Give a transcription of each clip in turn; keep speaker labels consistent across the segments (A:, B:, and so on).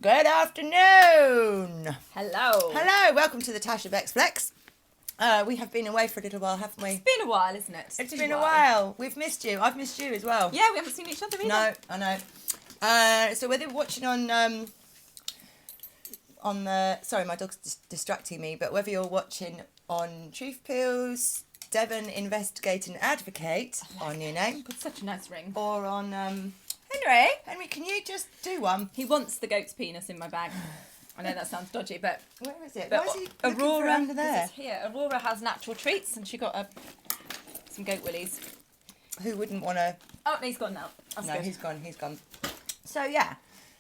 A: Good afternoon.
B: Hello.
A: Hello, welcome to the Tasha Bex Flex. We have been away for a little while, haven't we?
B: It's been a while, isn't it?
A: It's been a while. We've missed you. I've missed you as well.
B: Yeah, we haven't seen each other either.
A: No, I know. So whether you're watching on the... Sorry, my dog's distracting me. But whether you're watching on Truth Pills, Devon Investigate and Advocate, our new name.
B: Got such a nice ring.
A: Or on... Henry, can you just do one?
B: He wants the goat's penis in my bag. I know that sounds dodgy, but...
A: Where is it?
B: But
A: Why is he looking for under there?
B: It's here. Aurora has natural treats and she got some goat willies.
A: Who wouldn't want to...
B: Oh, he's gone now. That's
A: No,
B: good.
A: he's gone. So, yeah.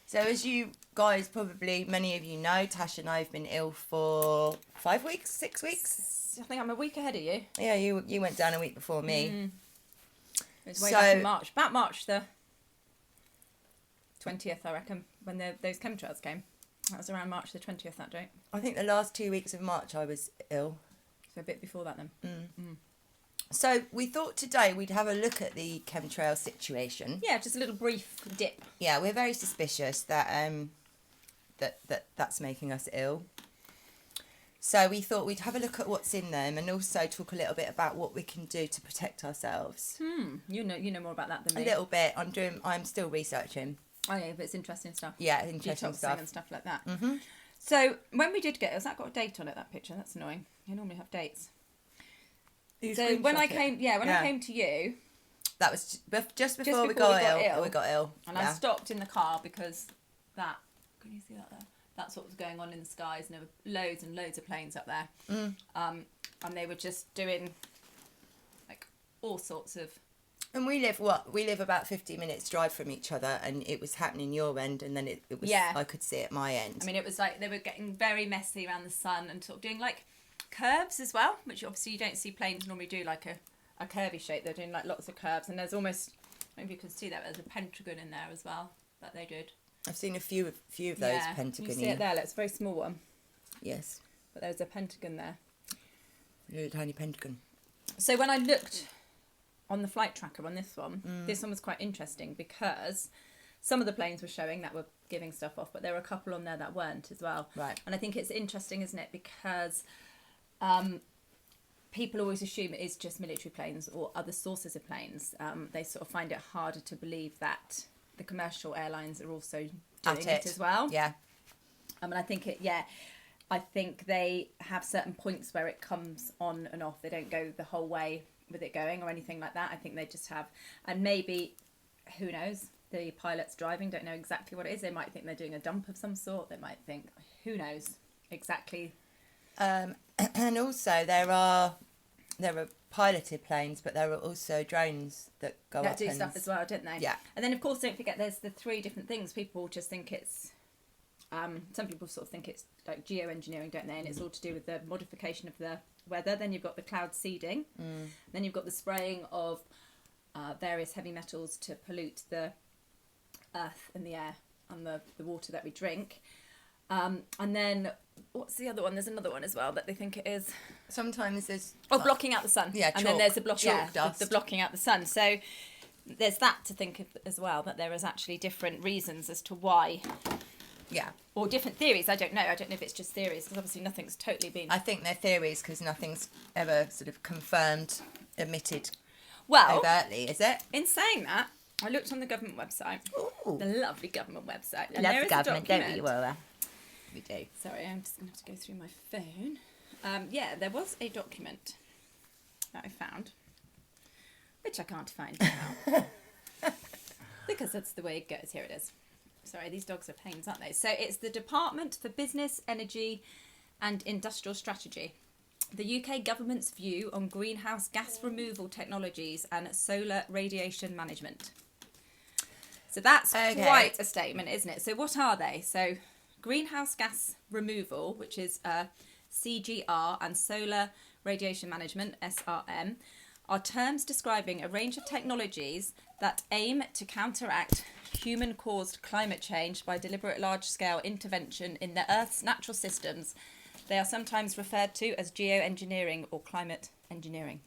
A: So, as you guys probably, many of you know, Tasha and I have been ill for 5 weeks, 6 weeks.
B: I think I'm a week ahead of you.
A: Yeah, you went down a week before me.
B: It was way back in March. About March the 20th, I reckon, when those chemtrails came. That was around March the 20th, that date.
A: I think the last 2 weeks of March I was ill.
B: So a bit before that then.
A: So we thought today we'd have a look at the chemtrail situation.
B: Yeah, just a little brief dip.
A: Yeah, we're very suspicious that that's making us ill. So we thought we'd have a look at what's in them and also talk a little bit about what we can do to protect ourselves.
B: You know more about that than
A: A
B: me.
A: little bit. I'm still researching.
B: Oh yeah, but it's interesting stuff.
A: Yeah, interesting
B: Detoxing
A: stuff.
B: and stuff like that. So when we did has that got a date on it? That picture? That's annoying. You normally have dates. So when I came, I came to you,
A: that was just before we got ill. We got ill,
B: and I stopped in the car because that. Can you see that there? That's what was going on in the skies, and there were loads and loads of planes up there. And they were just doing like all sorts of.
A: And we live about 50 minutes drive from each other, and it was happening your end, and then it was I could see it my end.
B: I mean, it was like they were getting very messy around the sun and sort of doing like curves as well, which obviously you don't see planes normally do, like a curvy shape. They're doing like lots of curves, and there's almost, maybe you can see that there's a pentagon in there as well that they did.
A: I've seen a few of those pentagons.
B: You see it there? It's a very small one.
A: Yes.
B: But there's a pentagon there.
A: A little tiny pentagon.
B: So when I looked on the flight tracker on this one was quite interesting because some of the planes were showing that were giving stuff off, but there were a couple on there that weren't as well.
A: Right.
B: And I think it's interesting, isn't it? Because people always assume it is just military planes or other sources of planes. They sort of find it harder to believe that the commercial airlines are also doing it as well.
A: Yeah.
B: And I think I think they have certain points where it comes on and off. They don't go the whole way with it going or anything like that. I think they just have, and maybe, who knows, the pilots driving don't know exactly what it is. They might think they're doing a dump of some sort. They might think, who knows exactly.
A: And also there are piloted planes, but there are also drones that go up
B: That do
A: and
B: stuff as well, don't they?
A: Yeah.
B: And then of course don't forget there's the 3 different things. People just think it's some people sort of think it's like geoengineering, don't they? And it's all to do with the modification of the weather. Then you've got the cloud seeding. Then you've got the spraying of various heavy metals to pollute the earth and the air and the water that we drink. And then what's the other one? There's another one as well that they think it is.
A: Sometimes there's
B: blocking out the sun.
A: Yeah,
B: and then there's the
A: dust.
B: the blocking out the sun. So there's that to think of as well, that there is actually different reasons as to why.
A: Yeah.
B: Or different theories. I don't know if it's just theories, because obviously nothing's totally been.
A: I think they're theories because nothing's ever sort of confirmed, admitted overtly, is it?
B: In saying that, I looked on the government website.
A: Ooh.
B: The lovely government website. And
A: Love
B: there
A: the
B: is
A: government,
B: a
A: don't
B: document.
A: we, Laura? We do.
B: Sorry, I'm just going to have to go through my phone. There was a document that I found, which I can't find now. Because that's the way it goes. Here it is. Sorry, these dogs are pains, aren't they? So it's the Department for Business, Energy and Industrial Strategy. The UK government's view on greenhouse gas removal technologies and solar radiation management. So that's quite a statement, isn't it? So what are they? So greenhouse gas removal, which is CGR, and solar radiation management, SRM, are terms describing a range of technologies that aim to counteract human-caused climate change by deliberate large-scale intervention in the Earth's natural systems. They are sometimes referred to as geoengineering or climate engineering.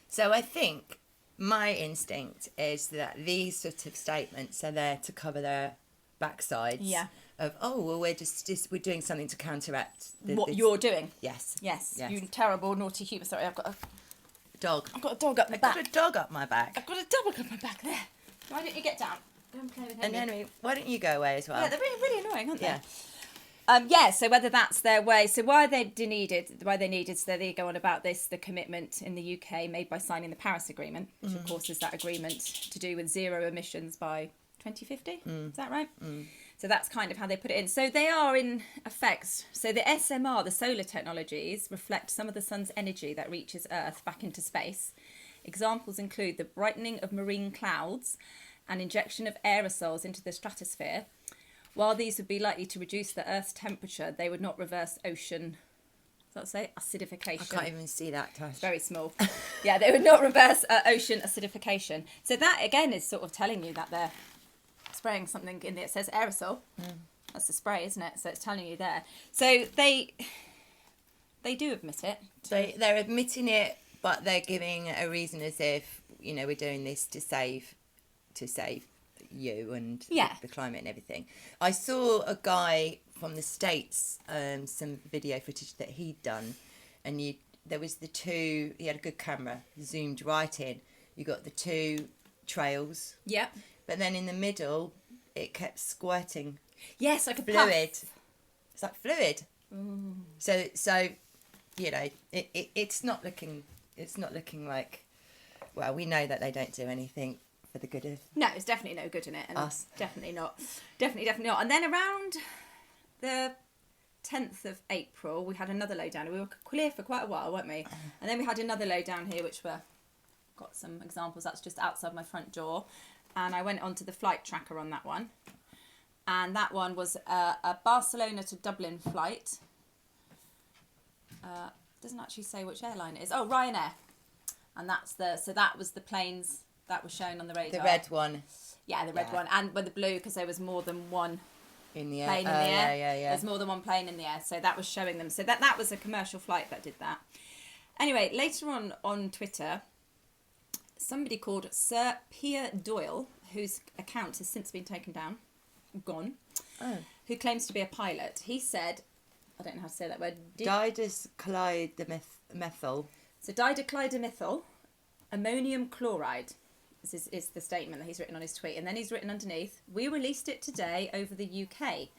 A: So I think my instinct is that these sort of statements are there to cover their backsides of, oh, well, we're doing something to counteract
B: What you're doing.
A: Yes.
B: Yes.
A: Yes.
B: You terrible, naughty human. Sorry, I've got a
A: Dog.
B: dog up my back.
A: Got a dog up my back.
B: I've got a dog up my back there. Why don't you get down? Go and play with Henry.
A: And Henry, why don't you go away as well?
B: Yeah, they're really annoying, aren't they?
A: Yeah.
B: So whether that's their way, so why they needed, so they go on about this, the commitment in the UK made by signing the Paris Agreement, which of course is that agreement to do with zero emissions by 2050. Is that right? So that's kind of how they put it in. So they are in effect, so the SMR, the solar technologies, reflect some of the sun's energy that reaches Earth back into space. Examples include the brightening of marine clouds and injection of aerosols into the stratosphere. While these would be likely to reduce the Earth's temperature, they would not reverse ocean, what's that say? Acidification.
A: I can't even see that, Tash.
B: Very small. Yeah, they would not reverse ocean acidification. So that, again, is sort of telling you that they're spraying something in there. It says aerosol. That's the spray, isn't it? So it's telling you there. So they do admit it.
A: They're admitting it, but they're giving a reason as if, we're doing this to save you and the climate and everything. I saw a guy from the States, some video footage that he'd done, and there was he had a good camera, zoomed right in. You got the two trails.
B: Yeah.
A: But then in the middle, it kept squirting.
B: Yes, like a
A: fluid.
B: puff.
A: It's like fluid. So it's not looking like. Well, we know that they don't do anything for the good of.
B: No, it's definitely no good in it, and
A: us.
B: Definitely not. Definitely not. And then around the 10th of April, we had another low down. We were clear for quite a while, weren't we? And then we had another low down here, which got some examples. That's just outside my front door. And I went onto the flight tracker on that one. And that one was a Barcelona to Dublin flight. Doesn't actually say which airline it is. Oh, Ryanair. And that was the planes that was shown on the radar.
A: The red one.
B: Yeah, the red one. And with the blue, because there was more than one
A: in the air.
B: Plane in the air.
A: Yeah.
B: There's more than one plane in the air. So that was showing them. So that was a commercial flight that did that. Anyway, later on Twitter, somebody called Sir Pierre Doyle, whose account has since been taken down, gone, who claims to be a pilot. He said, I don't know how to say that word.
A: Didaclydimethhyl.
B: So didaclydimethhyl, ammonium chloride. This is the statement that he's written on his tweet. And then he's written underneath, we released it today over the UK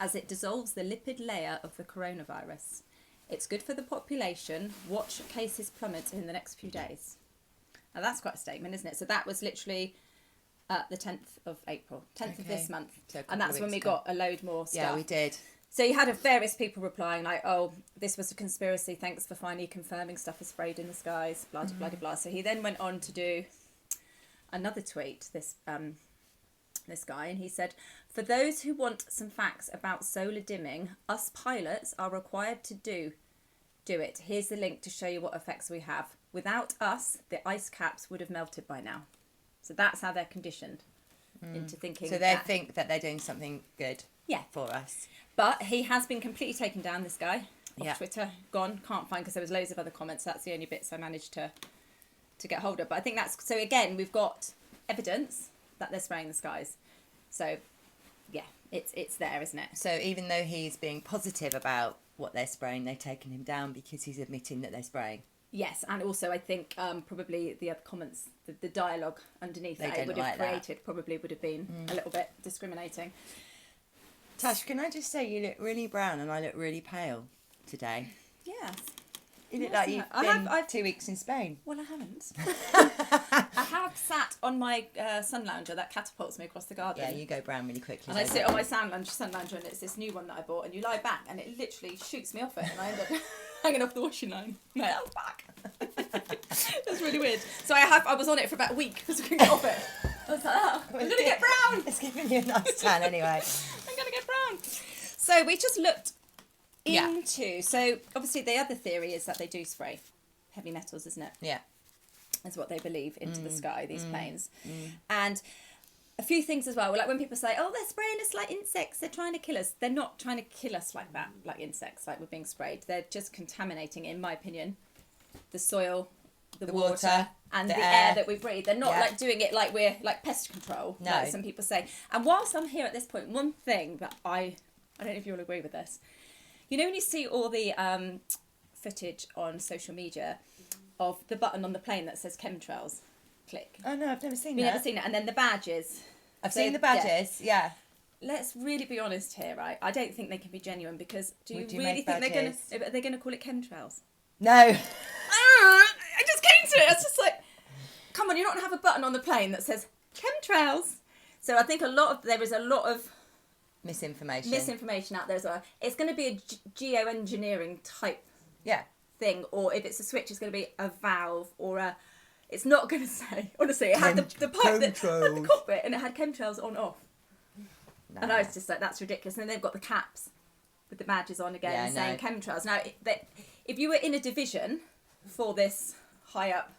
B: as it dissolves the lipid layer of the coronavirus. It's good for the population. Watch cases plummet in the next few days. Now that's quite a statement, isn't it? So that was literally the 10th of April, 10th of this month.
A: So
B: and that's when we got a load more stuff.
A: Yeah, we did.
B: So you had various people replying like, oh, this was a conspiracy. Thanks for finally confirming stuff is sprayed in the skies, blah, blah, blah, blah. So he then went on to do another tweet, this guy, and he said, for those who want some facts about solar dimming, us pilots are required to do it. Here's the link to show you what effects we have. Without us, the ice caps would have melted by now. So that's how they're conditioned into thinking.
A: So they think that they're doing something good for us.
B: But he has been completely taken down, this guy, off Twitter, gone, can't find, because there was loads of other comments. That's the only bits I managed to get hold of. But I think that's, so again, we've got evidence that they're spraying the skies. So, yeah, it's there, isn't it?
A: So even though he's being positive about what they're spraying, they're taking him down because he's admitting that they're spraying.
B: Yes, and also I think probably the other comments, the dialogue underneath that it would have created probably would have been a little bit discriminating.
A: Tash, can I just say you look really brown and I look really pale today?
B: Yes.
A: You look like you've been 2 weeks in Spain.
B: Well, I haven't. I have sat on my sun lounger that catapults me across the garden.
A: Yeah, you go brown really quickly.
B: And I sit on my sun lounger and it's this new one that I bought, and you lie back and it literally shoots me off it and I end up hanging off the washing line. No, I was back. That's really weird. So I was on it for about a week because I couldn't get off it. I was like, oh, I'm going to get brown.
A: It's giving you a nice tan anyway.
B: I'm going to get brown. So we just looked into, so obviously the other theory is that they do spray heavy metals, isn't it?
A: Yeah.
B: That's what they believe into the sky, these planes. And a few things as well, like when people say, oh, they're spraying us like insects, they're trying to kill us. They're not trying to kill us like that, like insects, like we're being sprayed. They're just contaminating, in my opinion, the soil the
A: The
B: water,
A: water,
B: and
A: the
B: the air
A: air.
B: that we breathe. They're not
A: Yeah.
B: like doing it like we're like pest control,
A: No.
B: like some people say. And whilst I'm here at this point, one thing that I don't know if you'll agree with this. You know when you see all the footage on social media of the button on the plane that says chemtrails, click.
A: Oh no, I've never seen
B: You've
A: that.
B: never seen it, and then the badges.
A: I've
B: So,
A: seen the badges. Yeah.
B: Let's really be honest here, right? I don't think they can be genuine because do you
A: Would you
B: really
A: make
B: think
A: badges?
B: they're going to call it chemtrails?
A: No.
B: I just came to it. It's just like, come on, you're not going to have a button on the plane that says chemtrails. So I think there is a lot of
A: Misinformation.
B: out there as well. It's going to be a geoengineering type
A: Yeah.
B: thing, or if it's a switch, it's going to be a valve or a. It's not going to say. Honestly, it had the pipe that had the cockpit and it had chemtrails on off.
A: No.
B: And I was just like, that's ridiculous. And then they've got the caps with the badges on again saying chemtrails. Now, if you were in a division for this high up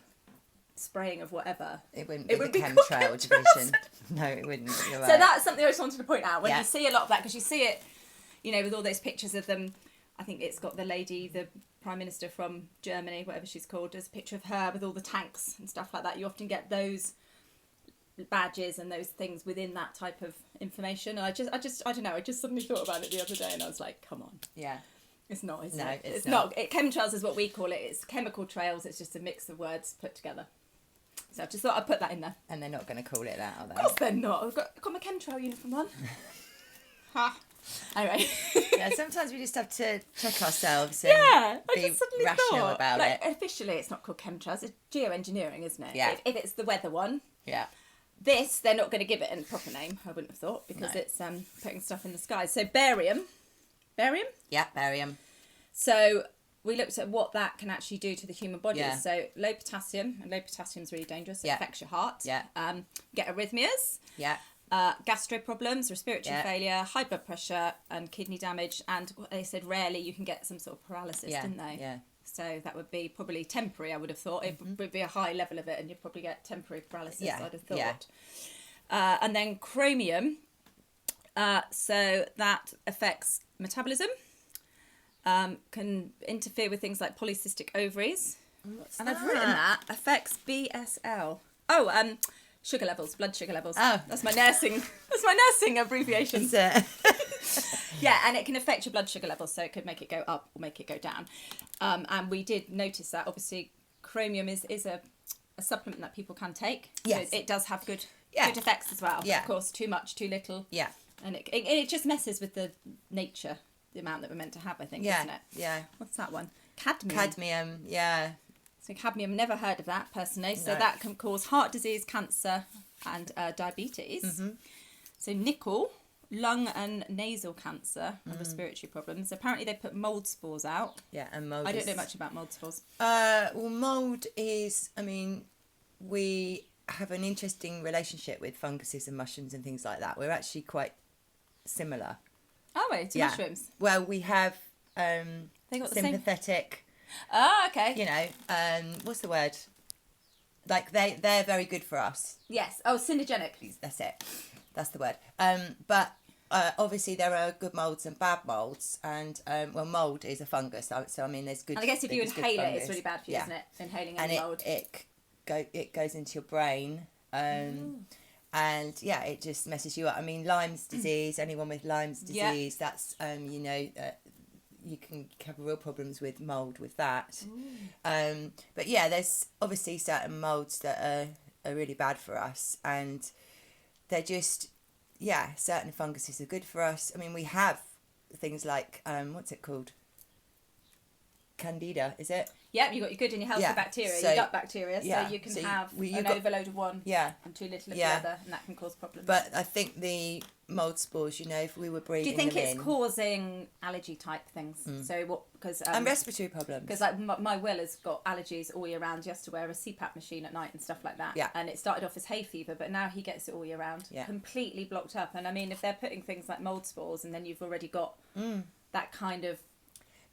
B: spraying of whatever,
A: It wouldn't
B: It
A: be
B: would
A: the
B: be called
A: chemtrail division. No, it wouldn't. You're right.
B: So that's something I just wanted to point out. When
A: Yeah.
B: you see a lot of that, because you see it, you know, with all those pictures of them. I think it's got the lady, the Prime Minister from Germany, whatever she's called, there's a picture of her with all the tanks and stuff like that. You often get those badges and those things within that type of information. And I don't know, I just suddenly thought about it the other day and I was like, come on.
A: Yeah.
B: It's not, is
A: No,
B: it?
A: it's
B: not. Chemtrails is what we call it. It's chemical trails. It's just a mix of words put together. So I just thought I'd put that in there.
A: And they're not going to call it that, are they?
B: Of course they're not. I've got my chemtrail uniform on. Ha. Anyway.
A: Yeah, sometimes we just have to check ourselves and
B: Yeah, I
A: be
B: just suddenly
A: rational
B: thought,
A: about
B: like,
A: it.
B: officially it's not called chemtrails, it's geoengineering, isn't it?
A: Yeah.
B: If it's the weather one.
A: Yeah.
B: This, they're not going to give it a proper name, I wouldn't have thought, because
A: No.
B: it's putting stuff in the sky. So barium. Barium?
A: Yeah, barium.
B: So we looked at what that can actually do to the human body.
A: Yeah.
B: So low potassium, and low potassium is really dangerous. It
A: Yeah.
B: affects your heart.
A: Yeah.
B: Get arrhythmias.
A: Yeah.
B: Gastro problems, respiratory
A: Yeah.
B: failure, high blood pressure, and kidney damage. And they said rarely you can get some sort of paralysis,
A: Yeah.
B: didn't they?
A: Yeah.
B: So that would be probably temporary, I would have thought. It would be a high level of it, and you'd probably get temporary paralysis,
A: Yeah,
B: I'd have thought.
A: yeah.
B: And then chromium. So that affects metabolism, can interfere with things like polycystic ovaries. And I've written that affects BSL. Oh, sugar levels, blood sugar levels.
A: Oh.
B: That's my nursing abbreviation.
A: Is it?
B: Yeah, and it can affect your blood sugar levels, so it could make it go up or make it go down. And we did notice that, obviously, chromium is a supplement that people can take.
A: Yes.
B: So it does have good
A: Yeah.
B: effects as well.
A: Yeah.
B: Of course, too much, too little.
A: Yeah.
B: And it just messes with the nature, the amount that we're meant to have, I think,
A: Yeah.
B: isn't it?
A: Yeah.
B: What's that one? Cadmium.
A: Cadmium. Yeah.
B: So cadmium, never heard of that personally. So
A: No.
B: that can cause heart disease, cancer, and diabetes.
A: Mm-hmm.
B: So nickel, lung and nasal cancer and respiratory problems. Apparently they put mold spores out.
A: Yeah. And mold.
B: I don't
A: is-
B: know much about mold spores.
A: Well, mold is. I mean, we have an interesting relationship with funguses and mushrooms and things like that. We're actually quite similar.
B: Oh, wait, to
A: Yeah.
B: mushrooms.
A: Well, we have
B: They got the same.
A: sympathetic.
B: Oh, okay.
A: You know, what's the word? Like they're very good for us.
B: Yes. Oh, synergenic.
A: That's it. That's the word. But obviously there are good molds and bad molds, and well, mold is a fungus. So I mean, there's good.
B: And I guess if you
A: there's good
B: inhale it,
A: fungus.
B: it's really bad for you,
A: Yeah.
B: isn't it? Inhaling
A: And
B: any mold.
A: it goes into your brain. And yeah, it just messes you up. I mean, Lyme's disease. Anyone with Lyme's
B: Yeah.
A: disease, that's you know. You can have real problems with mould with that. But yeah, there's obviously certain moulds that are really bad for us, and they're just, yeah, certain funguses are good for us. I mean, we have things like, what's it called? Candida, is it?
B: Yep, you've got your good and your healthy
A: Yeah,
B: bacteria,
A: so-
B: your gut bacteria,
A: yeah,
B: so you can
A: so
B: have
A: you've
B: an
A: got-
B: overload of one
A: Yeah.
B: and too little of
A: Yeah.
B: the other, and that can cause problems.
A: But I think the mould spores, you know, if we were
B: do
A: breathing
B: you think
A: them
B: it's
A: in,
B: causing allergy type things? So what? Because
A: and respiratory problems.
B: Because like my Will has got allergies all year round. He has to wear a CPAP machine at night and stuff like that.
A: Yeah.
B: And it started off as hay fever, but now he gets it all year round.
A: Yeah.
B: Completely blocked up. And I mean, if they're putting things like mold spores, and then you've already got that kind of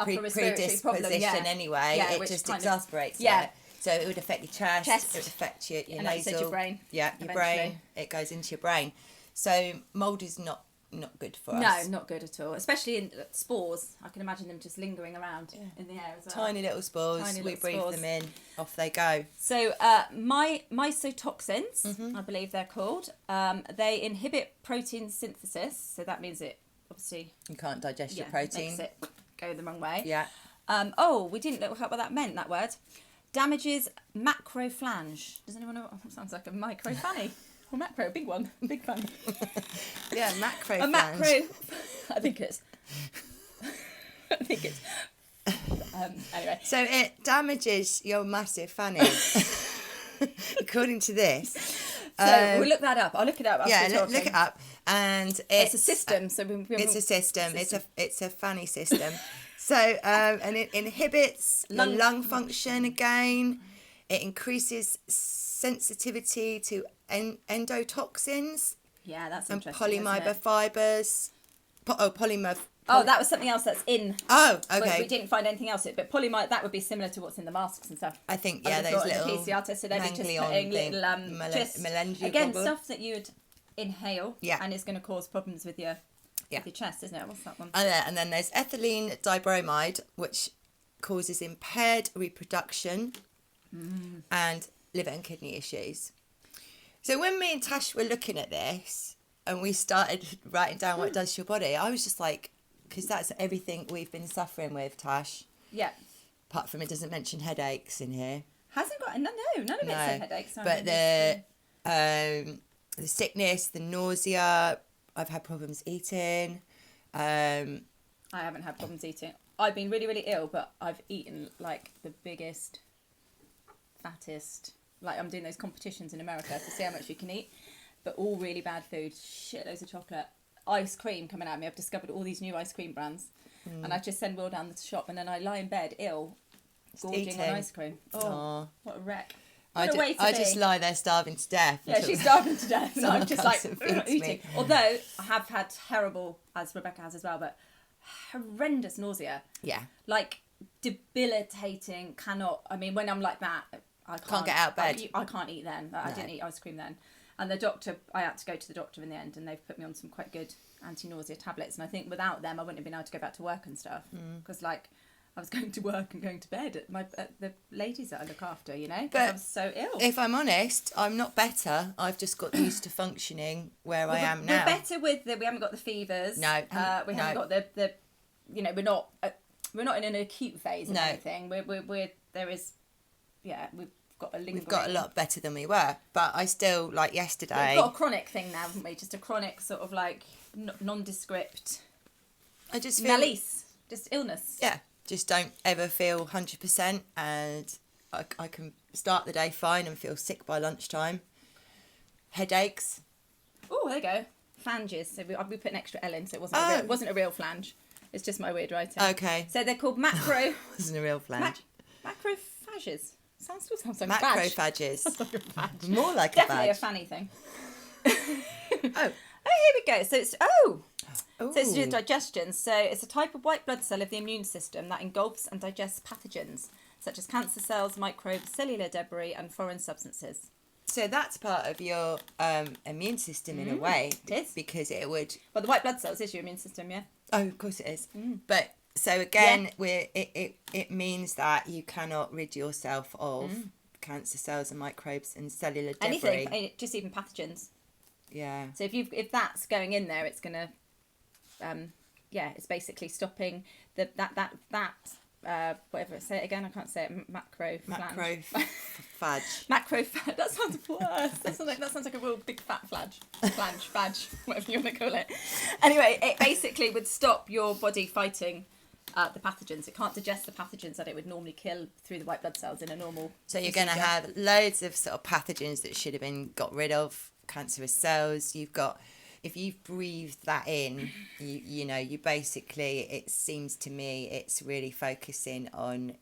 B: upper respiratory problem,
A: predisposition anyway,
B: Yeah,
A: it
B: which
A: just
B: kind of-
A: exasperates
B: Yeah.
A: it. So it would affect your chest,
B: Chest.
A: it would affect your
B: And like you
A: nasal.
B: said, your brain,
A: Yeah, your
B: eventually.
A: brain. It goes into your brain. So mould is not not good for us.
B: No, not good at all. Especially in spores. I can imagine them just lingering around in the air as well.
A: Tiny little spores. We breathe them in. Off they go.
B: So mycotoxins, I believe they're called, they inhibit protein synthesis. So that means it obviously...
A: You can't digest your protein.
B: Makes it go the wrong way.
A: Yeah.
B: We didn't look up what that meant, that word. Damages macrophalange. Does anyone know what... Sounds like a micro fanny. Or macro, big one. Big fan.
A: Yeah, macro.
B: A macro... I think it's... Anyway.
A: So it damages your massive fanny, according to this.
B: So we'll look that up. I'll look it up.
A: Look it up. And
B: it's a system. So
A: it's a system. It's a fanny system. So and it inhibits lung function again. It increases sensitivity to endotoxins.
B: Yeah, that's
A: and
B: interesting.
A: polymer fibers. Polymer.
B: That was something else that's in.
A: Oh, okay.
B: We didn't find anything else. But polymer, that would be similar to what's in the masks and stuff.
A: I think,
B: those
A: little
B: PCR tests. So they'd be just putting little again, stuff that you would inhale.
A: Yeah.
B: And is going to cause problems with your chest, isn't it? What's that one?
A: And then there's ethylene dibromide, which causes impaired reproduction and liver and kidney issues. So when me and Tash were looking at this and we started writing down what it does to your body, I was just like, because that's everything we've been suffering with, Tash.
B: Yeah.
A: Apart from it doesn't mention headaches in here.
B: Hasn't got none of it said headaches.
A: But the sickness, the nausea, I've had problems eating.
B: I haven't had problems eating. I've been really, really ill, but I've eaten like the biggest, fattest. Like I'm doing those competitions in America to see how much you can eat, but all really bad food. Shitloads of chocolate, ice cream coming at me. I've discovered all these new ice cream brands, and I just send Will down the shop, and then I lie in bed ill, gorging on ice cream. Oh, what a wreck!
A: I just lie there starving to death.
B: Yeah, she's starving to death. So I'm just like eating.
A: Me.
B: Although I have had terrible, as Rebecca has as well, but horrendous nausea.
A: Yeah.
B: Like debilitating. I mean, when I'm like that, I
A: can't get out of bed.
B: I can't eat then. I didn't eat ice cream then. And the doctor, I had to go to the doctor in the end, and they've put me on some quite good anti-nausea tablets. And I think without them, I wouldn't have been able to go back to work and stuff. Because like I was going to work and going to bed at the ladies that I look after, you know. But I was so ill.
A: If I'm honest, I'm not better. I've just got used to functioning where I am now.
B: We're better with we haven't got the fevers.
A: No,
B: we haven't got the you know, we're not in an acute phase or anything. We're there is, we've got a lingering.
A: We've got a lot better than we were, but I still, like yesterday.
B: We've got a chronic thing now, haven't we? Just a chronic sort of like nondescript.
A: I just feel
B: malaise, just illness.
A: Yeah, just don't ever feel 100%, and I can start the day fine and feel sick by lunchtime. Headaches.
B: Oh, there you go. Flanges. So we put an extra L in, so it wasn't a real flange. It's just my weird writing.
A: Okay.
B: So they're called macro.
A: Wasn't a real flange.
B: Macrophages. Still sounds like
A: macrophages.
B: Sounds like a badge.
A: More like
B: Definitely
A: a
B: a fanny thing.
A: Oh,
B: here we go. So it's
A: Ooh.
B: So it's to do with digestion. So it's a type of white blood cell of the immune system that engulfs and digests pathogens such as cancer cells, microbes, cellular debris, and foreign substances.
A: So that's part of your immune system in a way.
B: It is.
A: Because it would...
B: Well, the white blood cells is your immune system, yeah.
A: Oh, of course it is. But so again, it means that you cannot rid yourself of cancer cells and microbes and cellular debris.
B: Anything, just even pathogens.
A: Yeah.
B: So if that's going in there, it's gonna, it's basically stopping whatever. Say it again. I can't say it. Macrophage. That sounds worse. That sounds like a real big fat flange, whatever you want to call it. Anyway, it basically would stop your body fighting the pathogens. It can't digest the pathogens that it would normally kill through the white blood cells in a normal.
A: So you're going to have loads of sort of pathogens that should have been got rid of, cancerous cells. You've got, if you've breathed that in, you basically, it seems to me, it's really focusing on,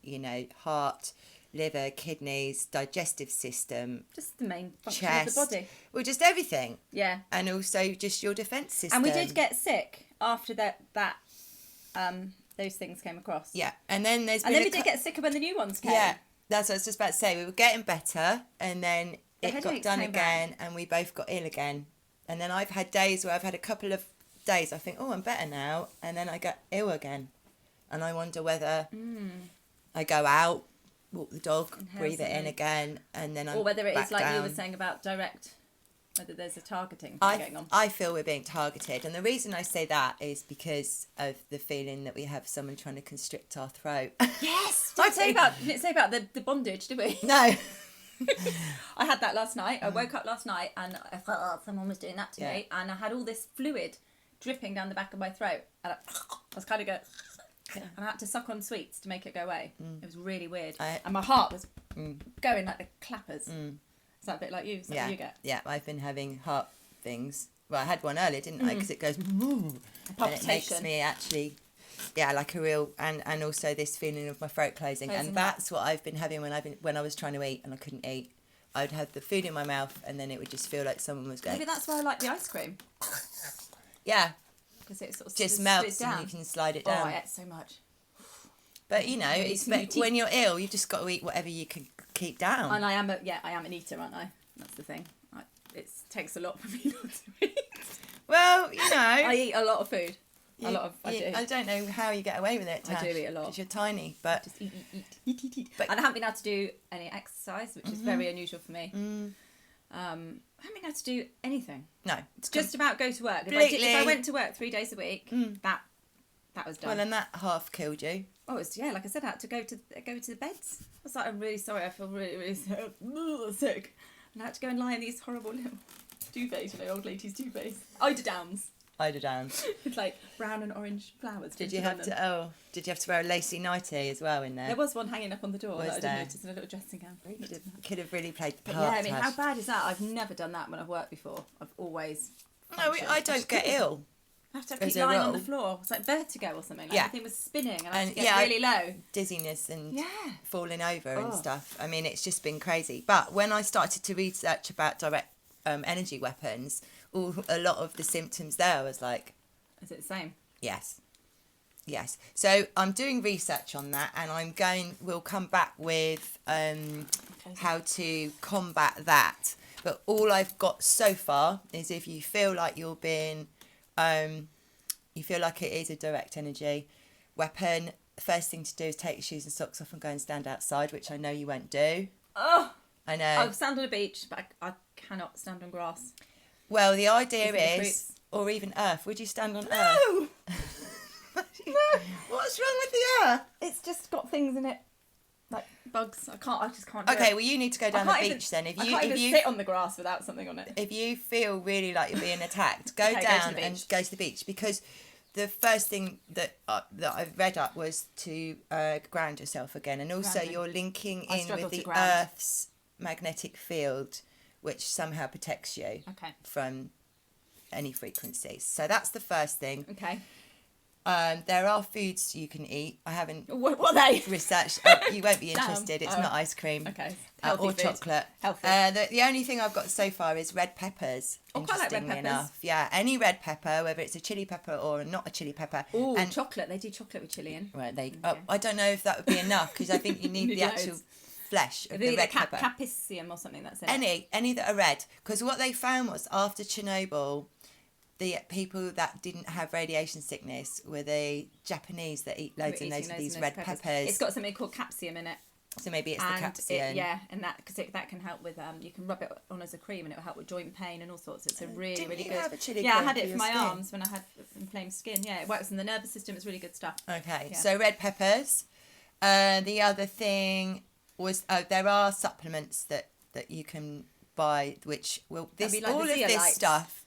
A: heart, liver, kidneys, digestive system.
B: Just the main function
A: chest,
B: of the body.
A: Well, just everything.
B: Yeah.
A: And also just your defence system.
B: And we did get sick after that those things came across.
A: Yeah. And then we
B: did get sicker when the new ones came.
A: Yeah. That's what I was just about to say. We were getting better, and then it got done again, and we both got ill again. And then I've had days where I've had a couple of days I think, oh, I'm better now, and then I get ill again, and I wonder whether I go out, walk the dog,
B: Inhale
A: breathe it in
B: something.
A: again, and then I'm
B: Or whether it
A: back
B: is like you were
A: down.
B: saying about direct, whether there's a targeting thing going on.
A: I feel we're being targeted, and the reason I say that is because of the feeling that we have someone trying to constrict our throat.
B: Yes!
A: I
B: Didn't say about the bondage, did we?
A: No.
B: I had that last night. I woke up last night and I felt someone was doing that to me, and I had all this fluid dripping down the back of my throat, and I was kind of going, and I had to suck on sweets to make it go away. It was really weird, and my heart was going like the clappers. Is that a bit like you? Is that what you get?
A: Yeah, I've been having heart things. Well, I had one earlier, didn't I? Because it goes, and it makes me actually, like a real, and also this feeling of my throat closing, and that's what I've been having when I was trying to eat and I couldn't eat. I would have the food in my mouth, and then it would just feel like someone was going.
B: Maybe that's why I like the ice cream.
A: Yeah,
B: Because it sort of
A: just
B: slides
A: melts
B: down.
A: and you can slide it
B: Oh,
A: down.
B: I ate so much.
A: But you know, but when you're ill, you've just got to eat whatever you can keep down.
B: And I am an eater, aren't I? That's the thing. It takes a lot for me not to eat.
A: Well, you know,
B: I eat a lot of food. I do.
A: I don't know how you get away with it, Tash,
B: I do eat a lot.
A: because you're tiny, but
B: Just eat.
A: But-
B: And I haven't been able to do any exercise, which is very unusual for me. I haven't been able to do anything.
A: no,
B: It's just about go to work. If I went to work 3 days a week, that was done.
A: well, and that half killed you.
B: Oh, it's, like I said, I had to go to the beds. I was like, I'm really sorry. I feel really, really sick. And I had to go and lie in these horrible little duvets, old ladies' duvets. Eiderdowns.
A: Eiderdowns.
B: With like brown and orange flowers.
A: Did you have to wear a lacy nightie as well in there?
B: There was one hanging up on the door
A: Was
B: that I
A: there?
B: didn't notice in a little dressing gown.
A: Could have really played the
B: But
A: part.
B: yeah, I mean,
A: Tash.
B: how bad is that? I've never done that when I've worked before. I've always.
A: No, I don't get ill.
B: I have to
A: as
B: keep
A: a
B: lying on the
A: rule.
B: floor. It's like vertigo or something. Like
A: Yeah.
B: everything was spinning and I had
A: And
B: to get really low.
A: Dizziness and
B: Yeah.
A: falling over and
B: Oh.
A: stuff. I mean, it's just been crazy. But when I started to research about direct energy weapons, a lot of the symptoms there was like,
B: Is it the same?
A: yes. So I'm doing research on that, and we'll come back with how to combat that. But all I've got so far is if you feel like you're being, you feel like it is a direct energy weapon, the first thing to do is take your shoes and socks off and go and stand outside, which I know you won't do.
B: Oh,
A: I know.
B: I'll stand on a beach, but I cannot stand on grass.
A: Well, the idea
B: Isn't it
A: is,
B: creeps?
A: or even earth. Would you stand on earth?
B: No!
A: What's wrong with the earth?
B: It's just got things in it. Like bugs. I just can't do
A: Okay,
B: it.
A: well, you need to go down the beach then.
B: I can't even sit on the grass without something on it.
A: If you feel really like you're being attacked, go
B: Okay, go to
A: down
B: the
A: and
B: beach.
A: go to the beach, because the first thing that I've read up was to ground yourself again, and also
B: Grounding.
A: you're linking
B: I
A: in
B: struggle
A: with
B: to
A: the
B: ground.
A: Earth's magnetic field, which somehow protects you
B: Okay.
A: from any frequencies. So that's the first thing.
B: Okay.
A: There are foods you can eat. I haven't
B: What are they?
A: researched. You won't be
B: Damn.
A: interested. It's
B: Oh.
A: not ice cream.
B: Okay. Healthy
A: Or
B: food.
A: chocolate.
B: Healthy.
A: The only thing I've got so far is red peppers.
B: Oh, quite like red
A: Interestingly
B: peppers.
A: enough, yeah, any red pepper, whether it's a chili pepper or not a chili pepper.
B: Oh,
A: and
B: chocolate. They do chocolate with chili in.
A: right,
B: Okay.
A: I don't know if that would be enough, because I think you need
B: Need
A: the actual
B: loads.
A: flesh of
B: Maybe
A: the red pepper.
B: capsicum or something that's in it.
A: Any that are red, because what they found was after Chernobyl, the people that didn't have radiation sickness were the Japanese that eat loads
B: We're
A: and loads
B: eating
A: of these
B: and
A: red
B: loads
A: peppers.
B: It's got something called capsicum in it.
A: So maybe it's the
B: And
A: capsicum.
B: and that because that can help with you can rub it on as a cream and it will help with joint pain and all sorts. It's a really
A: Didn't
B: really
A: you
B: good.
A: have a chili
B: Yeah, I
A: cream
B: had
A: for
B: it for
A: your
B: my
A: skin?
B: arms when I had inflamed skin. Yeah, it works in the nervous system. It's really good stuff.
A: Okay,
B: Yeah.
A: so red peppers. The other thing was there are supplements that you can buy, which will
B: That'd be like
A: all
B: the
A: of this
B: zeolites.
A: stuff.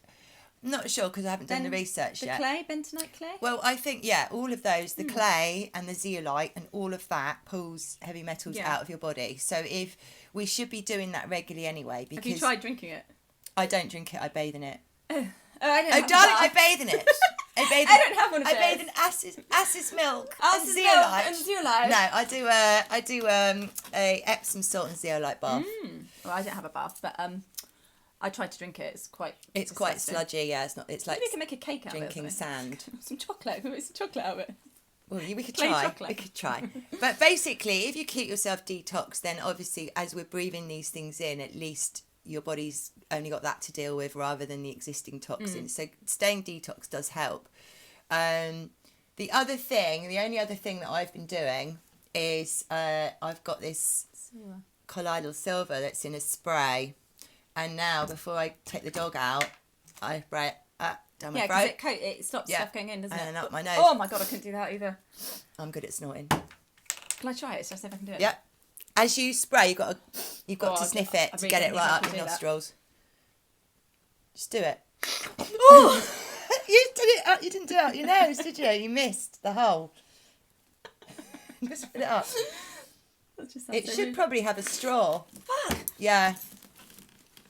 A: I'm not sure because I haven't done the research
B: The
A: yet.
B: clay, bentonite clay.
A: Well, I think all of those, the clay and the zeolite and all of that pulls heavy metals
B: Yeah.
A: out of your body. So if we should be doing that regularly anyway, because
B: Have you tried drinking it?
A: I don't drink it, I bathe in it.
B: Oh, I don't.
A: Oh,
B: have
A: darling,
B: that.
A: I bathe in it. I bathe.
B: I don't have one of
A: I
B: those.
A: bathe in As's milk.
B: As's
A: and
B: milk
A: zeolite.
B: and zeolite.
A: No, I do a Epsom salt and zeolite bath.
B: Well, I don't have a bath, but I tried to drink it. It's quite.
A: Quite
B: disgusting.
A: sludgy. Yeah, it's not. It's like
B: Maybe we can make a cake out
A: drinking
B: of it. or something.
A: sand.
B: Some chocolate. Can we make some chocolate out of it?
A: Well, we could
B: Plain
A: try.
B: chocolate.
A: We could try. But basically, if you keep yourself detoxed, then obviously, as we're breathing these things in, at least your body's only got that to deal with rather than the existing toxins. So staying detox does help. The only other thing that I've been doing is I've got this colloidal silver that's in a spray, and now before I take the dog out, I spray it down my throat.
B: Yeah, because it stops stuff going in, doesn't it?
A: And up my nose.
B: Oh my god, I couldn't do that either.
A: I'm good at snorting.
B: Can I try it? Just see if I can do it.
A: Yep. As you spray, you've got to sniff it to get it right up your nostrils. Just do it. Oh, you did it up. You didn't do it up your nose, did you? You missed the hole. Just put it up. It should probably have a straw.
B: Fuck.
A: Yeah.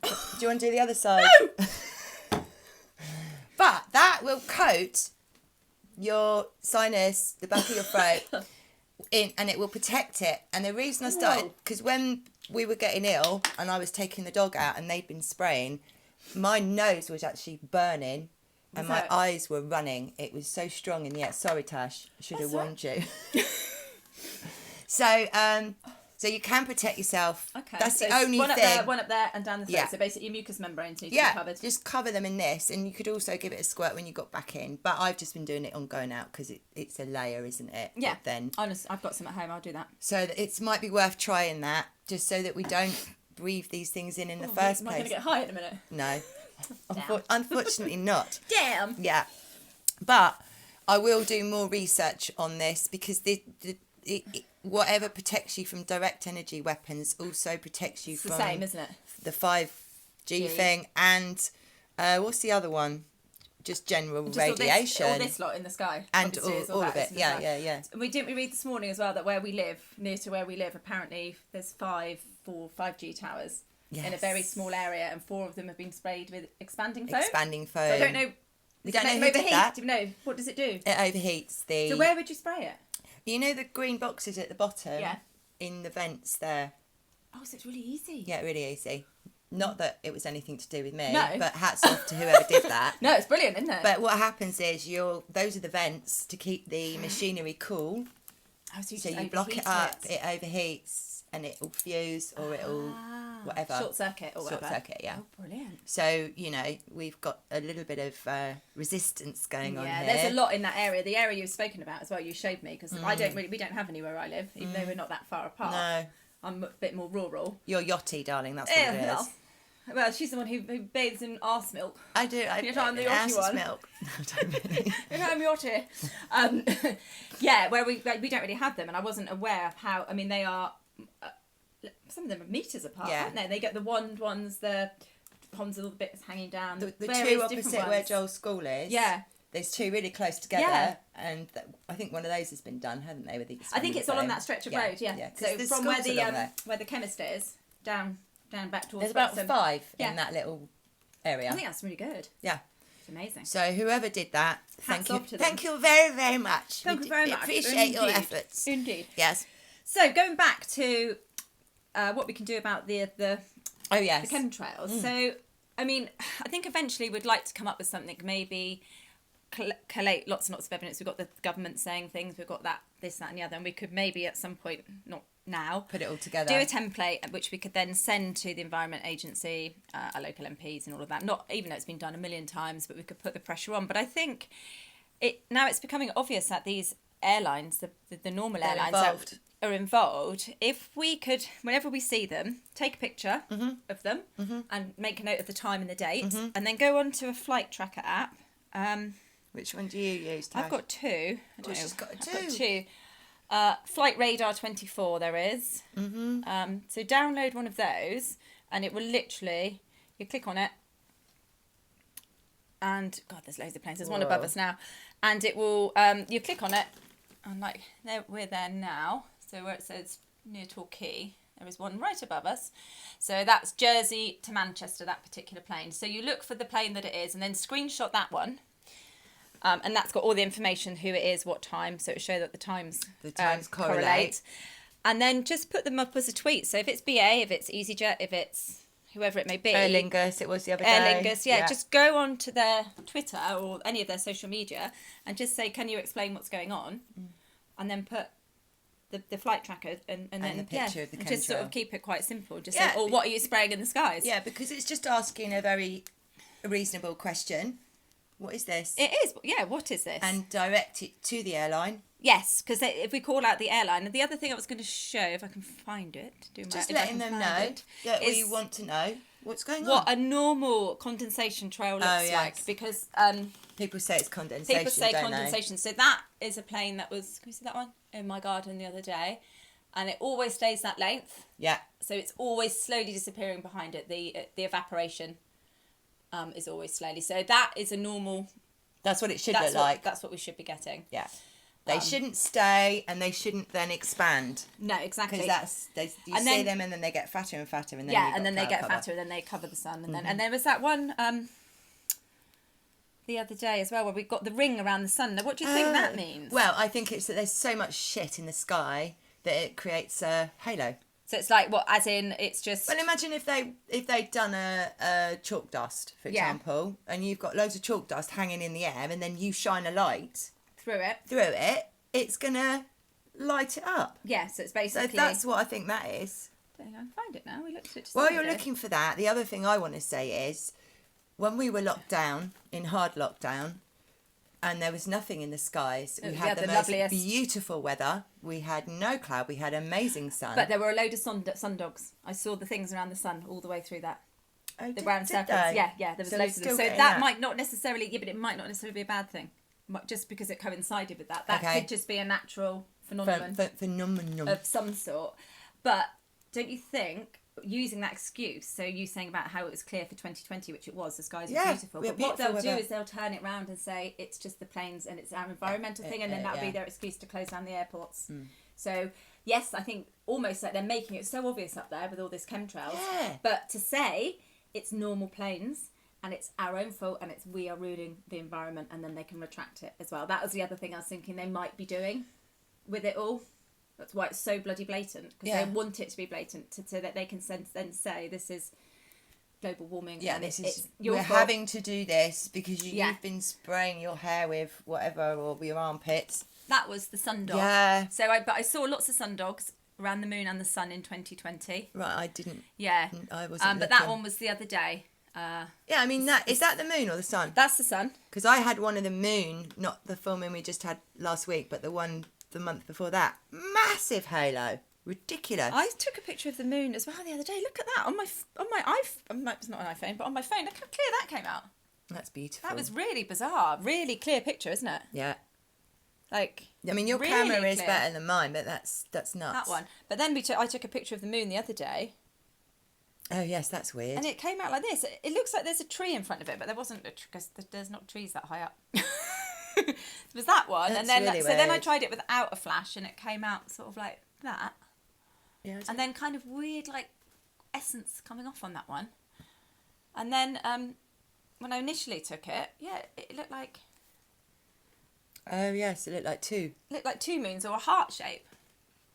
A: Do you want to do the other side?
B: No.
A: But that will coat your sinus, the back of your throat, and it will protect it. And the reason I started, because when we were getting ill and I was taking the dog out and they'd been spraying, my nose was actually burning and my eyes were running. It was so strong in the air. Sorry, Tash, I should have warned you. So you can protect yourself.
B: Okay.
A: That's
B: so
A: the only
B: one
A: thing.
B: One up there and down the throat.
A: Yeah.
B: So basically your mucous membranes need to be covered.
A: Just cover them in this, and you could also give it a squirt when you got back in. But I've just been doing it on going out because it's a layer, isn't it?
B: Yeah.
A: But then,
B: honestly, I've got some at home. I'll do that.
A: So it might be worth trying that, just so that we don't breathe these things in the first
B: Am I
A: place.
B: going to get high in a minute?
A: No, unfortunately not.
B: Damn.
A: Yeah, but I will do more research on this because whatever protects you from direct energy weapons also protects you
B: It's
A: from
B: the same, isn't it?
A: the 5G thing and what's the other one? Just general
B: Just
A: radiation.
B: All this lot in the sky.
A: And
B: obviously,
A: all of it. Yeah.
B: And we read this morning as well that where we live, near to where we live, apparently there's 5G towers in a very small area, and 4 of them have been sprayed with expanding foam.
A: Expanding foam.
B: So I don't know.
A: We don't know who did that.
B: Do you know? What does it do?
A: It overheats the...
B: So where would you spray it?
A: You know the green boxes at the bottom?
B: Yeah.
A: In the vents there.
B: Oh, so it's really easy.
A: Yeah, really easy. Not that it was anything to do with me,
B: No.
A: but hats off to whoever did that.
B: No, it's brilliant, isn't it?
A: But what happens is those are the vents to keep the machinery cool.
B: Oh,
A: So you block it up, it overheats, and it will fuse or it'll whatever.
B: Short circuit or whatever.
A: Short circuit, yeah.
B: Oh, brilliant.
A: So, we've got a little bit of resistance going on here.
B: Yeah, there's a lot in that area. The area you've spoken about as well, you showed me, because we don't have anywhere I live, even though we're not that far apart.
A: No.
B: I'm a bit more rural.
A: You're yachty, darling, that's what it is.
B: Well, she's the one who bathes in arse milk.
A: I do.
B: I'm the yachty one.
A: Milk. No, don't really.
B: I'm yachty. Yeah, where we don't really have them, and I wasn't aware of how. I mean, they are. Some of them are meters apart, aren't they? They get the wand ones, the horizontal bits hanging down.
A: The two opposite where Joel's school is.
B: Yeah.
A: There's 2 really close together,
B: Yeah.
A: and I think one of those has been done, hasn't they? With the
B: I think it's all on that stretch of road. Yeah. So from where the chemist is down back towards.
A: There's about 5
B: Yeah.
A: in that little area.
B: I think that's really good.
A: Yeah.
B: It's amazing.
A: So whoever did that,
B: Hats off to them.
A: Thank you very, very much.
B: Thank you very much.
A: Appreciate your
B: Indeed.
A: efforts.
B: Indeed.
A: Yes.
B: So going back to what we can do about the
A: Oh yes.
B: the chemtrails. So I mean, I think eventually we'd like to come up with something, maybe collate lots and lots of evidence. We've got the government saying things, we've got this, that and the other, and we could maybe at some point, not now,
A: Put it all together.
B: do a template which we could then send to the Environment Agency, our local MPs and all of that. Not even though it's been done a million times, but we could put the pressure on. But I think now it's becoming obvious that these airlines, the normal airlines are involved. If we could, whenever we see them, take a picture of them and make a note of the time and the date, and then go on to a flight tracker app.
A: Which one do you use, Tash?
B: I've got 2. I don't know.
A: She's got
B: I've got
A: 2.
B: 2. Flight Radar 24 there is. So download one of those, and it will literally, you click on it, and God, there's loads of planes. There's one above us now, and it will. You click on it, and we're there now. So where it says near Torquay, there is one right above us. So that's Jersey to Manchester, that particular plane. So you look for the plane that it is, and then screenshot that one. And that's got all the information, who it is, what time, so it shows that the times correlate. And then just put them up as a tweet. So if it's BA, if it's EasyJet, if it's whoever it may be.
A: Aer Lingus, it was the other day.
B: Aer Lingus, yeah. Just go on to their Twitter or any of their social media and just say, can you explain what's going on? And then put the flight tracker and then
A: the picture of the
B: and just sort of
A: chemtrail.
B: keep it quite simple. Just
A: Yeah.
B: say, or what are you spraying in the skies?
A: Yeah, because it's just asking a very reasonable question. What is this?
B: It is. Yeah, what is this?
A: And direct it to the airline.
B: Yes, because if we call out the airline, and the other thing I was going to show, if I can find it,
A: Just letting them know that we want to know what's going on.
B: What a normal condensation trail looks
A: yes.
B: like, because
A: people say it's condensation.
B: people say
A: don't
B: condensation. So that is a plane that was, can you see that one? In my garden the other day. And it always stays that length.
A: Yeah.
B: So it's always slowly disappearing behind it. The evaporation is always slowly. So that is a normal...
A: That's what it should look like.
B: That's what we should be getting.
A: Yeah. They shouldn't stay and they shouldn't then expand.
B: No, exactly.
A: Because you see them and then they get fatter and fatter. And then
B: and then they get fatter and then they cover the sun. And then there was that one the other day as well where we got the ring around the sun. Now, what do you think that means?
A: Well, I think it's that there's so much shit in the sky that it creates a halo.
B: So it's like, what, as in, it's just...
A: Well, imagine if they'd done a chalk dust, for example, and you've got loads of chalk dust hanging in the air, and then you shine a light
B: through
A: it, it's going to light it up.
B: Yeah, so it's basically...
A: So that's what I think that is.
B: I can find it now. We looked at it just
A: While you're looking for that, the other thing I want to say is, when we were locked down, in hard lockdown, and there was nothing in the skies, we had the most
B: loveliest...
A: beautiful weather. We had no cloud. We had amazing sun.
B: But there were a load of sun dogs. I saw the things around the sun all the way through that.
A: Oh,
B: the round circles.
A: they?
B: Yeah, there was loads of them. So that might not necessarily... Yeah, but it might not necessarily be a bad thing. Just because it coincided with that. That could just be a natural phenomenon.
A: Phenomenon.
B: Of some sort. But don't you think... using that excuse, so you saying about how it was clear for 2020, which it was, the skies were beautiful, but what they'll do is they'll turn it round and say it's just the planes and it's our environmental thing, and then that'll be their excuse to close down the airports. So yes, I think almost like they're making it so obvious up there with all this chemtrails, but to say it's normal planes and it's our own fault and it's we are ruining the environment, and then they can retract it as well. That was the other thing I was thinking they might be doing with it all. That's why it's so bloody blatant, because they want it to be blatant so that they can then say this is global warming.
A: Yeah,
B: and
A: this is
B: it's your
A: we're
B: fault.
A: having to do this because you've been spraying your hair with whatever or your armpits.
B: That was the sundog.
A: Yeah.
B: So I saw lots of sundogs around the moon and the sun in 2020.
A: Right, I didn't.
B: Yeah.
A: I wasn't.
B: But that one was the other day.
A: Yeah, I mean is that the moon or the sun?
B: That's the sun.
A: Because I had one of the moon, not the full moon we just had last week, but the one the month before that. Massive halo. Ridiculous.
B: I took a picture of the moon as well the other day. Look at that on my iPhone. It's not an iPhone, but on my phone. Look how clear that came out.
A: That's beautiful.
B: That was really bizarre. Really clear picture, isn't it?
A: Yeah.
B: Like,
A: I mean, your
B: really
A: camera is
B: clear.
A: better than mine, but that's nuts.
B: That one. But then I took a picture of the moon the other day.
A: Oh yes, that's weird.
B: And it came out like this. It looks like there's a tree in front of it, but there wasn't, because there's not trees that high up. It was that one,
A: That's
B: and then
A: really
B: then I
A: weird.
B: tried it without a flash, and it came out sort of like that,
A: Yeah.
B: and then kind of weird like essence coming off on that one, and then when I initially took it, it looked like
A: Oh yes, it looked like two.
B: two moons or a heart shape,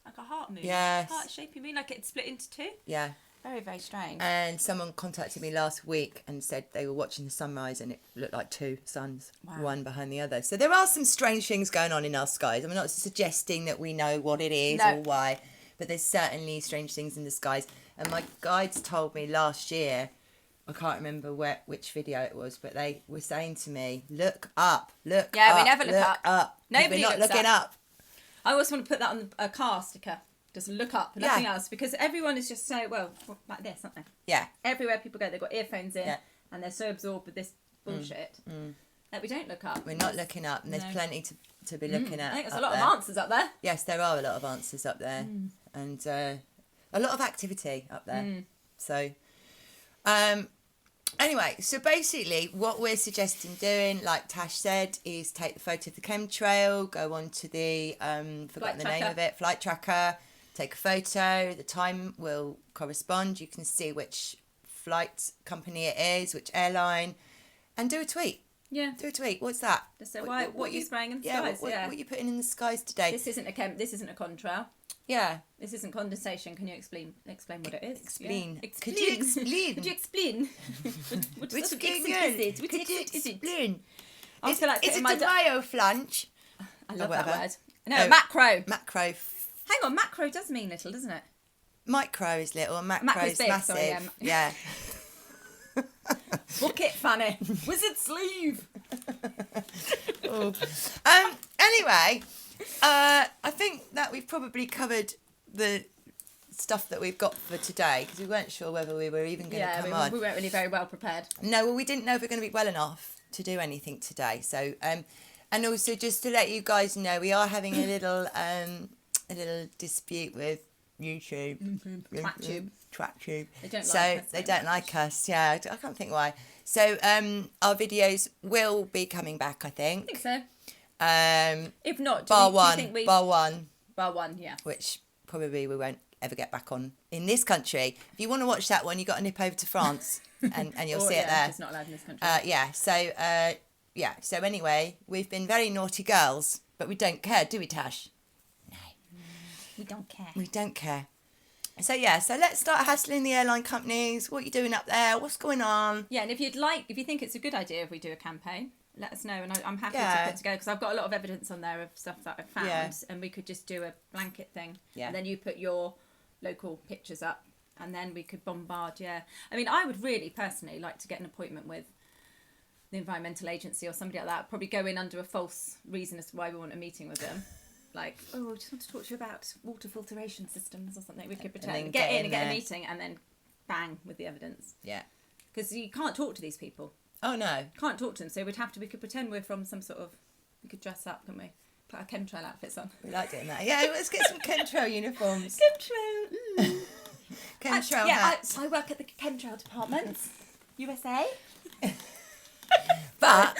B: like a heart moon.
A: Yes.
B: Heart shape. You mean like it split into two?
A: Yeah.
B: Very, very strange.
A: And someone contacted me last week and said they were watching the sunrise and it looked like two suns, one behind the other. So there are some strange things going on in our skies. I'm not suggesting that we know what it is or why, but there's certainly strange things in the skies. And my guides told me last year, I can't remember which video it was, but they were saying to me, look up, look up.
B: Yeah, we never look up.
A: Nobody
B: looks
A: looking up.
B: I always want to put that on a car sticker. Just look up, nothing else, because everyone is just so, like this, aren't they?
A: Yeah.
B: Everywhere people go, they've got earphones in, and they're so absorbed with this bullshit that we don't look up.
A: We're not looking up, and there's plenty to be looking at.
B: I think there's a lot of answers up there.
A: Yes, there are a lot of answers up there, and a lot of activity up there. So, anyway, so basically what we're suggesting doing, like Tash said, is take the photo of the chemtrail, go on to the, forgotten the name of it, flight tracker, take a photo, the time will correspond, you can see which flight company it is, which airline, and do a tweet.
B: Yeah.
A: Do a tweet. What's that?
B: So what are you spraying in the skies?
A: What are you putting in the skies today?
B: This isn't a contrail.
A: Yeah.
B: This isn't condensation. Can you explain what it is?
A: Explain.
B: Yeah.
A: Could you explain?
B: Could you explain? What
A: Which
B: sort of
A: going
B: accent
A: on?
B: is it? Which
A: Could you
B: accent is it?
A: explain?
B: I feel like
A: is
B: putting
A: it
B: my
A: a bioflange?
B: I love
A: whatever.
B: that word. No, macro.
A: Macro.
B: Hang hang on, macro does mean little, doesn't it?
A: Micro is little and macro
B: Macro's
A: is
B: big,
A: massive.
B: sorry,
A: yeah.
B: Book it, Fanny. Wizard sleeve.
A: Anyway, I think that we've probably covered the stuff that we've got for today because we weren't sure whether we were even going to come on.
B: We weren't really very well prepared.
A: No, well, we didn't know if we were going to be well enough to do anything today. So, and also just to let you guys know, we are having a little dispute with YouTube. TrackTube. They don't like us. Yeah, I can't think why. So, our videos will be coming back, I think.
B: I think so. If not,
A: bar one,
B: yeah.
A: Which probably we won't ever get back on in this country. If you want to watch that one, you got to nip over to France and you'll see it there.
B: It's not allowed in this country.
A: So anyway, we've been very naughty girls, but we don't care, do we, Tash? No.
B: We don't care.
A: We don't care. So let's start hassling the airline companies. What are you doing up there? What's going on?
B: Yeah, and if you think it's a good idea if we do a campaign, let us know, and I'm happy to put together because I've got a lot of evidence on there of stuff that I've found, and we could just do a blanket thing. Yeah. And then you put your local pictures up, and then we could bombard. Yeah. I mean, I would really personally like to get an appointment with the Environmental Agency or somebody like that. Probably go in under a false reason as to why we want a meeting with them. Like, I just want to talk to you about water filtration systems or something. We could pretend, get in and get a meeting, and then bang with the evidence. Yeah. Because you can't talk to these people.
A: Oh no.
B: Can't talk to them, so we could pretend we're from some sort of, we could dress up, couldn't we? Put our chemtrail outfits on.
A: We like doing that. Yeah, let's get some chemtrail uniforms.
B: Chemtrail.
A: Chemtrail hats.
B: I work at the chemtrail department. USA.
A: But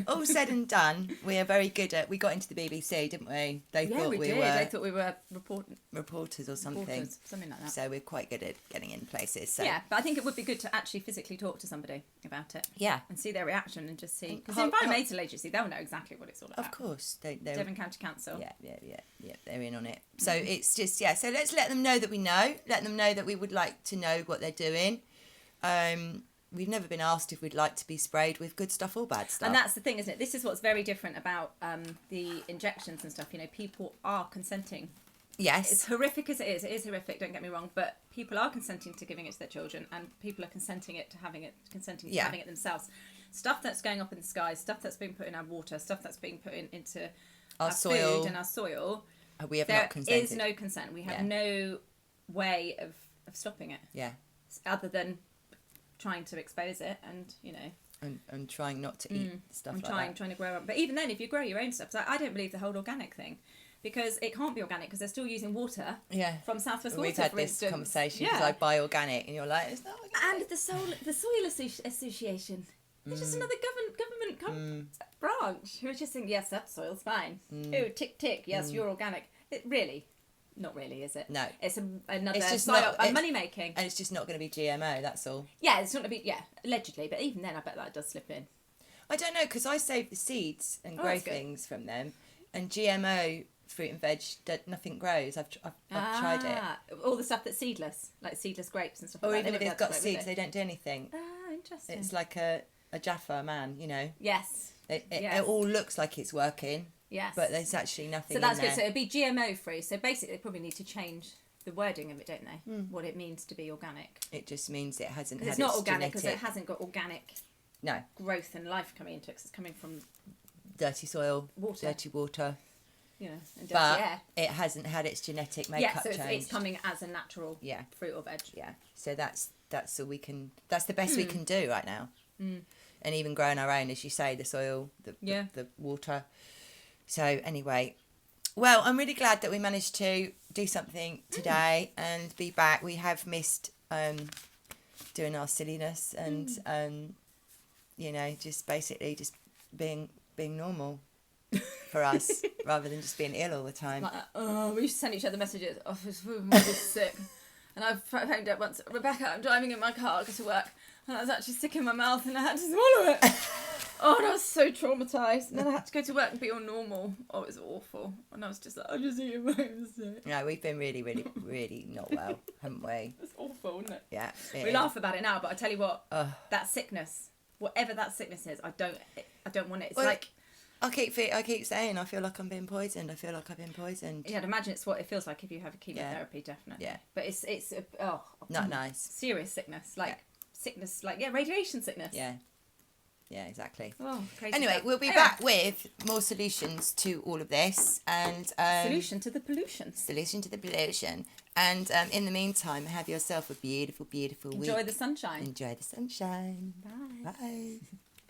A: all said and done, we are very good at. We got into the BBC, didn't we? They thought we were.
B: They thought we were
A: reporters or something.
B: Something like that.
A: So we're quite good at getting in places. So.
B: Yeah, but I think it would be good to actually physically talk to somebody about it.
A: Yeah.
B: And see their reaction and just see. Because the Environmental Agency, they'll know exactly what it's all about.
A: Of course,
B: Devon County Council.
A: Yeah. They're in on it. So it's just So let's let them know that we know. Let them know that we would like to know what they're doing. We've never been asked if we'd like to be sprayed with good stuff or bad stuff.
B: And that's the thing, isn't it? This is what's very different about the injections and stuff. You know, people are consenting.
A: Yes.
B: As horrific as it is horrific, don't get me wrong, but people are consenting to giving it to their children, and people are consenting to having it themselves. Stuff that's going up in the sky, stuff that's being put in our water, stuff that's being put into our
A: soil.
B: food and our soil.
A: We have not consented.
B: There is no consent. We have no way of stopping it.
A: Yeah.
B: Other than trying to expose it and, you know...
A: And trying not to eat stuff like that.
B: Trying to grow up. But even then, if you grow your own stuff... So I don't believe the whole organic thing. Because it can't be organic because they're still using water from South West Water,
A: We've had this conversation because I buy organic and you're like, it's not organic.
B: And the Soil Association. It's just another government branch who are just saying, yes, that soil's fine. Oh, tick, tick, yes, you're organic. It really... Not really, is it?
A: No.
B: It's another money making.
A: And it's just not going to be GMO, that's all.
B: Yeah, it's not going to be, allegedly. But even then, I bet that does slip in.
A: I don't know, because I save the seeds and grow things from them. And GMO fruit and veg, nothing grows. I've tried it.
B: All the stuff that's seedless, like seedless grapes and stuff like that.
A: Or even if it's got seeds, they don't do anything.
B: Ah, interesting.
A: It's like a Jaffa man, you know.
B: Yes.
A: It all looks like it's working.
B: Yes.
A: But there's actually nothing
B: in there. So that's good. So it'd be GMO free. So basically they probably need to change the wording of it, don't they? What it means to be organic.
A: It just means it hasn't had
B: it's not organic because it hasn't got organic growth and life coming into it because it's coming from
A: dirty soil, dirty water.
B: Yeah, and dirty
A: air. It hasn't had its genetic makeup
B: so
A: changed.
B: It's coming as a natural fruit or veg.
A: Yeah. So that's all we can. That's the best we can do right now. And even growing our own, as you say, the soil, the water. So anyway, well, I'm really glad that we managed to do something today and be back. We have missed doing our silliness and you know, just basically just being normal for us rather than just being ill all the time.
B: We used to send each other messages. I was sick, and I phoned up once. Rebecca, I'm driving in my car to go to work, and I was actually sick in my mouth, and I had to swallow it. Oh, and I was so traumatised. And then I had to go to work and be all normal. Oh, it was awful. And I was just like, I'm just eating my own sick.
A: No, we've been really, really, really not well, haven't we?
B: It's awful, isn't it?
A: Yeah.
B: We laugh about it now, but I tell you what, that sickness, whatever that sickness is, I don't want it. It's like
A: I keep saying I feel like I'm being poisoned. I feel like I've been poisoned.
B: Yeah, I'd imagine it's what it feels like if you have a chemotherapy, definitely.
A: Yeah.
B: But it's
A: Not nice.
B: Serious sickness, sickness, radiation sickness.
A: Yeah. Yeah, exactly.
B: Oh, crazy
A: Anyway,
B: stuff.
A: we'll be back with more solutions to all of this and
B: Solution to the pollution.
A: Solution to the pollution. And in the meantime, have yourself a beautiful, beautiful week.
B: Enjoy the sunshine.
A: Enjoy the sunshine.
B: Bye.
A: Bye.